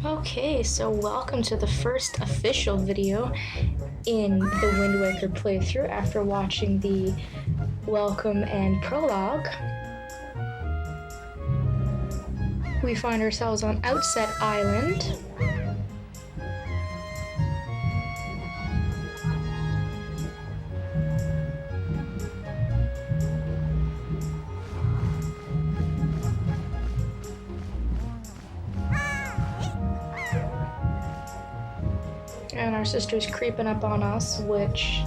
Okay, so welcome to the first official video in the Wind Waker playthrough after watching the welcome and prologue. We find ourselves on Outset Island. And our sister's creeping up on us, which...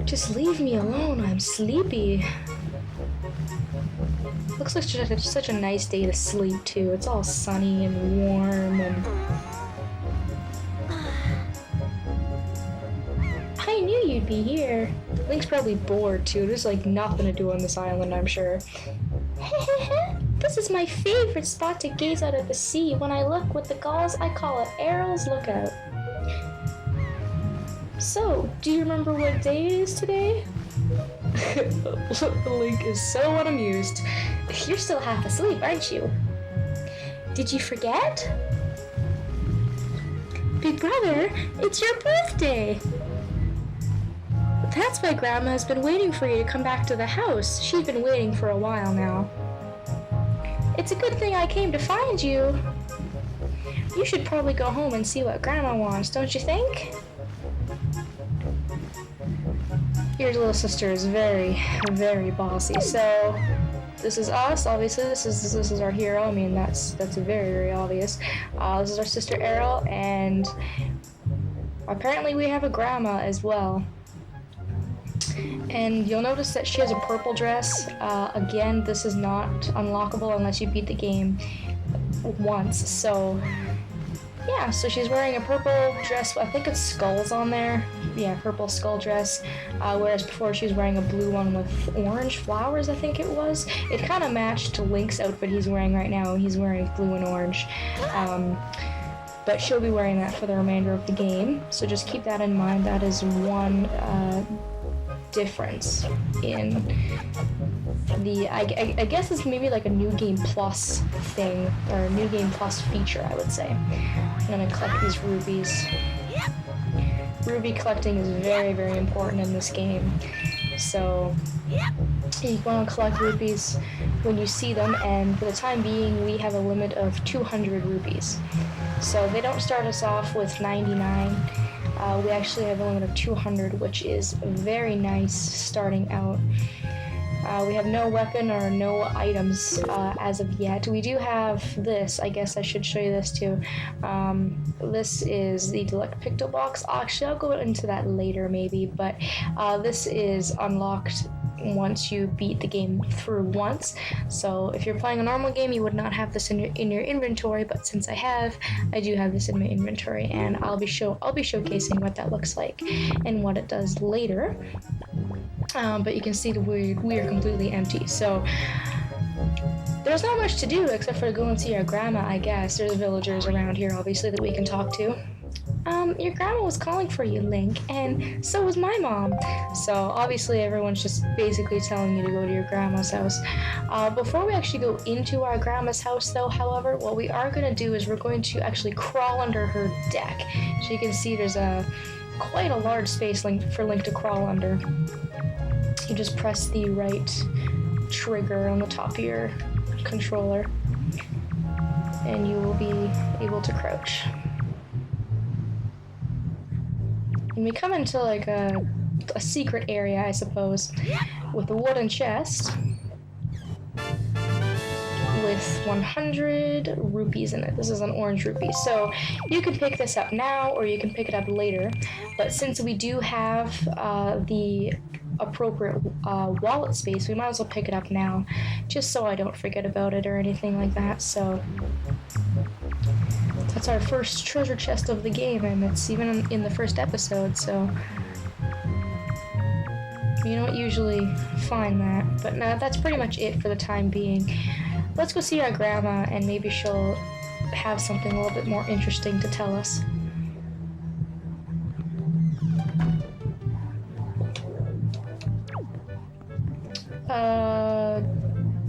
Just leave me alone, I'm sleepy. Looks like such a nice day to sleep, too. It's all sunny and warm and... I knew you'd be here. Link's probably bored, too. There's like nothing to do on this island, I'm sure. This is my favorite spot to gaze out at the sea. When I look with the gulls, I call it Errol's Lookout. So, do you remember what day it is today? Link is so unamused. You're still half asleep, aren't you? Did you forget? Big brother, it's your birthday! That's why Grandma has been waiting for you to come back to the house. She's been waiting for a while now. It's a good thing I came to find you. You should probably go home and see what Grandma wants, don't you think? Your little sister is very, very bossy. So this is us. Obviously, this is our hero. I mean, that's very, very obvious. This is our sister Errol, and apparently we have a grandma as well. And you'll notice that she has a purple dress. Again, this is not unlockable unless you beat the game once. So, yeah, so she's wearing a purple dress. I think it's skulls on there. Yeah, purple skull dress. Whereas before she was wearing a blue one with orange flowers, I think it was. It kind of matched to Link's outfit he's wearing right now. He's wearing blue and orange. But she'll be wearing that for the remainder of the game. So just keep that in mind. That is one difference in the I guess it's maybe like a new game plus thing, or a new game plus feature, I would say. I'm gonna collect these rubies. Ruby collecting is very, very important in this game. So you want to collect rupees when you see them, and for the time being we have a limit of 200 rupees. So they don't start us off with 99. We actually have a limit of 200, which is very nice starting out. We have no weapon or no items as of yet. We do have this. I guess I should show you this too. This is the Deluxe Picto Box. Actually, I'll go into that later maybe, but this is unlocked once you beat the game through once. So if you're playing a normal game, you would not have this in your inventory, but since I do have this in my inventory, and I'll be showcasing what that looks like and what it does later. But you can see that we are completely empty. So there's not much to do except for go and see our grandma, I guess. There's villagers around here, obviously, that we can talk to. Your grandma was calling for you, Link, and so was my mom. So obviously everyone's just basically telling you to go to your grandma's house. Before we actually go into our grandma's house, though, however, what we are going to do is we're going to actually crawl under her deck. So you can see there's quite a large space for Link to crawl under. You just press the right trigger on the top of your controller, and you will be able to crouch. And we come into like a secret area, I suppose, with a wooden chest with 100 rupees in it. This is an orange rupee. So you can pick this up now or you can pick it up later. But since we do have the appropriate wallet space, we might as well pick it up now, just so I don't forget about it or anything like that. So that's our first treasure chest of the game, and it's even in the first episode, so you don't usually find that. But no, that's pretty much it for the time being. Let's go see our grandma, and maybe she'll have something a little bit more interesting to tell us.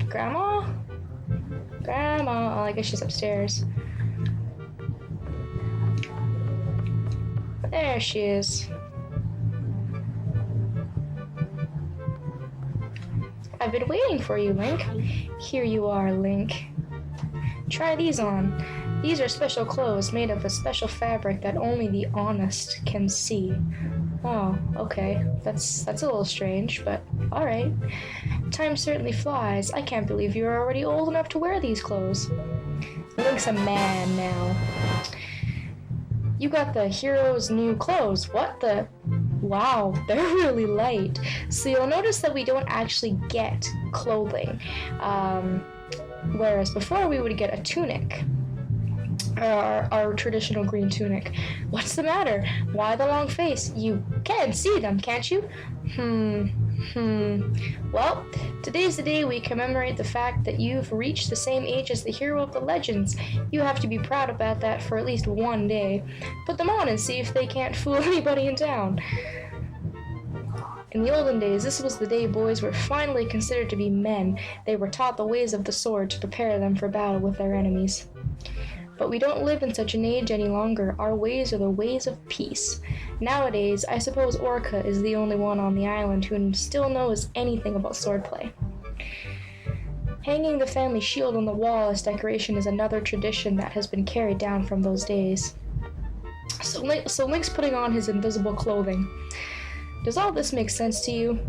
Grandma? Grandma? Oh, I guess she's upstairs. There she is. I've been waiting for you, Link. Here you are, Link. Try these on. These are special clothes made of a special fabric that only the honest can see. Oh, okay. That's a little strange, but alright. Time certainly flies. I can't believe you're already old enough to wear these clothes. Link's a man now. You got the hero's new clothes. What the? Wow, they're really light. So you'll notice that we don't actually get clothing. Whereas before we would get a tunic. Our traditional green tunic. What's the matter? Why the long face? You can see them, can't you? Well, today's the day we commemorate the fact that you've reached the same age as the hero of the legends. You have to be proud about that for at least one day. Put them on and see if they can't fool anybody in town. In the olden days, this was the day boys were finally considered to be men. They were taught the ways of the sword to prepare them for battle with their enemies. But we don't live in such an age any longer. Our ways are the ways of peace. Nowadays, I suppose Orca is the only one on the island who still knows anything about swordplay. Hanging the family shield on the wall as decoration is another tradition that has been carried down from those days. So Link's putting on his invisible clothing. Does all this make sense to you?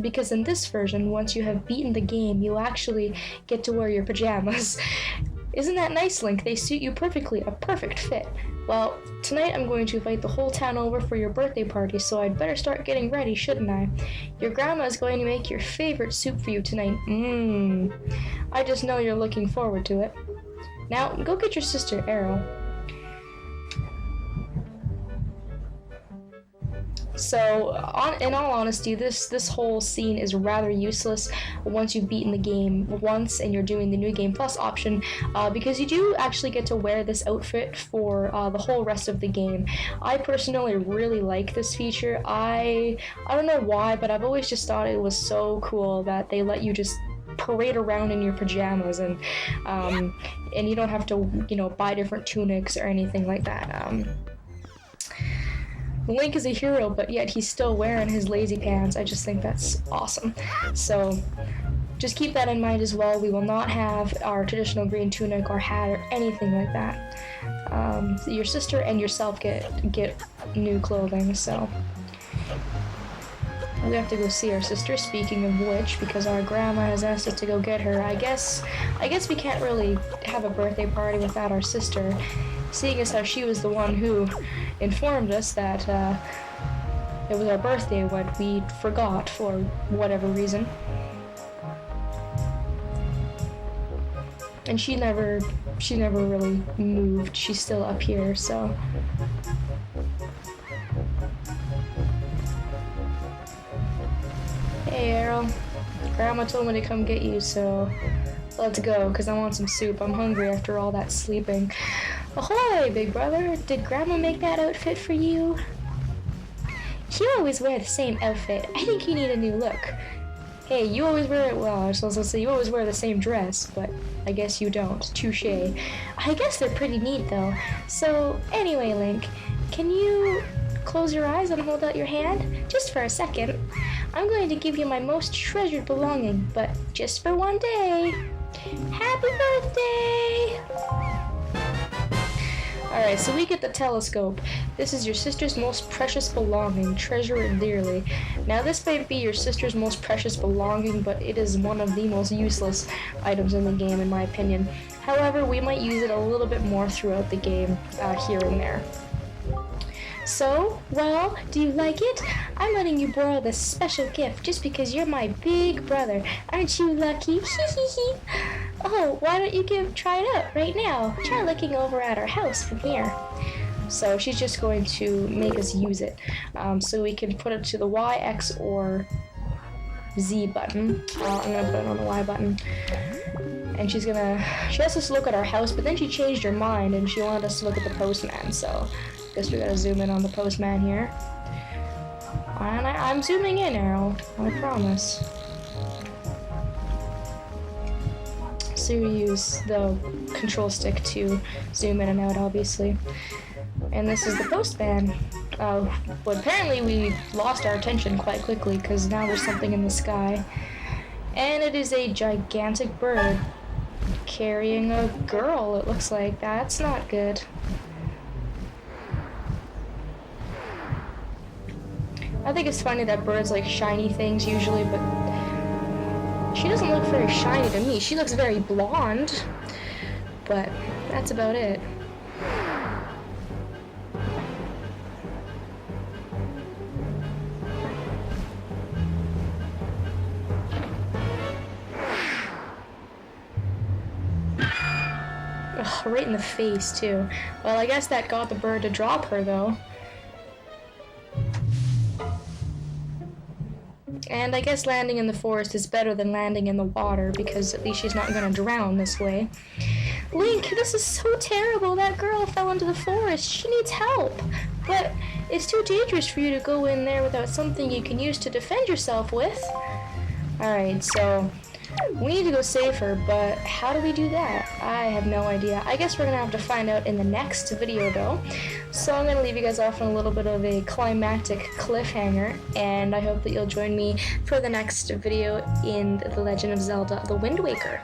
Because in this version, once you have beaten the game, you actually get to wear your pajamas. Isn't that nice, Link? They suit you perfectly, a perfect fit. Well, tonight I'm going to invite the whole town over for your birthday party, so I'd better start getting ready, shouldn't I? Your grandma is going to make your favorite soup for you tonight. I just know you're looking forward to it. Now, go get your sister, Arrow. So, in all honesty, this whole scene is rather useless once you've beaten the game once and you're doing the New Game Plus option, because you do actually get to wear this outfit for the whole rest of the game. I personally really like this feature. I don't know why, but I've always just thought it was so cool that they let you just parade around in your pajamas and you don't have to, buy different tunics or anything like that. Link is a hero, but yet he's still wearing his lazy pants. I just think that's awesome. So just keep that in mind as well. We will not have our traditional green tunic or hat or anything like that. Your sister and yourself get new clothing, so we have to go see our sister, speaking of which, because our grandma has asked us to go get her. I guess we can't really have a birthday party without our sister, seeing as how she was the one who informed us that it was our birthday when we forgot for whatever reason. And she never really moved. She's still up here, so. Hey, Errol. Grandma told me to come get you, so let's go, because I want some soup. I'm hungry after all that sleeping. Ahoy, big brother! Did Grandma make that outfit for you? You always wear the same outfit. I think you need a new look. Hey, you always wear it well. I was supposed to say you always wear the same dress, but I guess you don't. Touché. I guess they're pretty neat, though. So, anyway, Link, can you close your eyes and hold out your hand? Just for a second. I'm going to give you my most treasured belonging, but just for one day. Happy birthday! Alright, so we get the telescope. This is your sister's most precious belonging. Treasure it dearly. Now, this might be your sister's most precious belonging, but it is one of the most useless items in the game, in my opinion. However, we might use it a little bit more throughout the game, here and there. So, well, do you like it? I'm letting you borrow this special gift just because you're my big brother. Aren't you lucky? Oh, why don't you try it out right now? Try looking over at our house from here. So she's just going to make us use it. So we can put it to the Y, X, or Z button. I'm gonna put it on the Y button. And she asked us to look at our house, but then she changed her mind and she wanted us to look at the postman, so I guess we gotta zoom in on the postman here. And I'm zooming in, Errol. I promise. So you use the control stick to zoom in and out, obviously. And this is the postman. But apparently we lost our attention quite quickly because now there's something in the sky. And it is a gigantic bird carrying a girl, it looks like. That's not good. I think it's funny that birds like shiny things usually, but she doesn't look very shiny to me. She looks very blonde, but that's about it. Ugh, right in the face, too. Well, I guess that got the bird to drop her, though. And I guess landing in the forest is better than landing in the water, because at least she's not gonna drown this way. Link, this is so terrible. That girl fell into the forest. She needs help. But it's too dangerous for you to go in there without something you can use to defend yourself with. Alright, so we need to go save her, but how do we do that? I have no idea. I guess we're gonna have to find out in the next video, though. So I'm gonna leave you guys off on a little bit of a climactic cliffhanger, and I hope that you'll join me for the next video in The Legend of Zelda: The Wind Waker.